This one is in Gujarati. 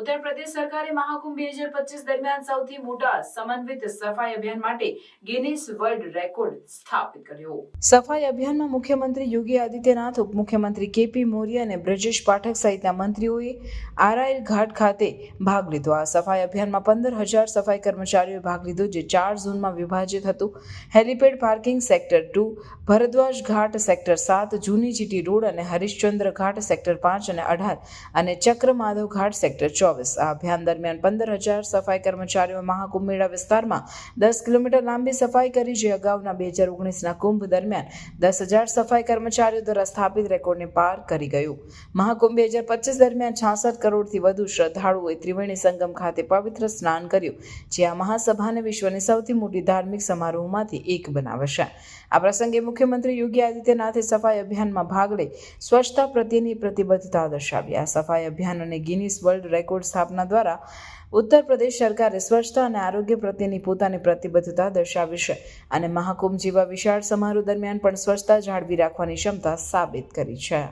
ઉત્તર પ્રદેશ સરકારે મહાકુંભ 2025 દરમિયાન સૌથી મોટા સમન્વિત સફાઈ અભિયાન માટે ગિનીસ વર્લ્ડ રેકોર્ડ સ્થાપિત કર્યો। સફાઈ અભિયાનમાં મુખ્યમંત્રી યોગી આદિત્યનાથ, ઉપમુખ્યમંત્રી કેપી મૌર્ય અને બ્રજેશ પાઠક સહિતના મંત્રીઓએ આરાઈલ ઘાટ ખાતે ભાગ લીધો। આ સફાઈ અભિયાનમાં 15,000 સફાઈ કર્મચારીઓએ ભાગ લીધો, જે 4 ઝોનમાં વિભાજિત હતું। હેલીપેડ પાર્કિંગ સેક્ટર 2, ભરદ્વાજ ઘાટ સેક્ટર 7, જૂની જીટી રોડ અને હરિશ્ચંદ્ર ઘાટ સેક્ટર 5 અને 18 અને ચક્રમાધવ ઘાટ સેક્ટર 24। આ અભિયાન દરમિયાન 15,000 સફાઈ કર્મચારીઓ મહાકુંભ મેળા વિસ્તારમાં 10 કિલોમીટર લાંબી સફાઈ કરી, જે અગાઉના 2019ના કુંભ દરમિયાન 10,000 સફાઈ કર્મચારીઓ દ્વારા સ્થાપિત રેકોર્ડને પાર કરી ગયું। મહાકુંભ 2025 દરમિયાન 66 કરોડથી વધુ શ્રદ્ધાળુઓએ ત્રિવેણી સંગમ ખાતે પવિત્ર સ્નાન કર્યું, જે આ મહાસભાને વિશ્વની સૌથી મોટી ધાર્મિક સમારોહમાંથી એક બનાવશે। આ પ્રસંગે મુખ્યમંત્રી યોગી આદિત્યનાથે સફાઈ અભિયાનમાં ભાગ લઈ સ્વચ્છતા પ્રત્યેની પ્રતિબદ્ધતા દર્શાવી। આ સફાઈ અભિયાન અને ગિનીસ વર્લ્ડ રેકોર્ડ સ્થાપના દ્વારા ઉત્તર પ્રદેશ સરકારે સ્વચ્છતા અને આરોગ્ય પ્રત્યેની પોતાની પ્રતિબદ્ધતા દર્શાવી છે અને મહાકુંભ જેવા વિશાળ સમારોહ દરમિયાન પણ સ્વચ્છતા જાળવી રાખવાની ક્ષમતા સાબિત કરી છે।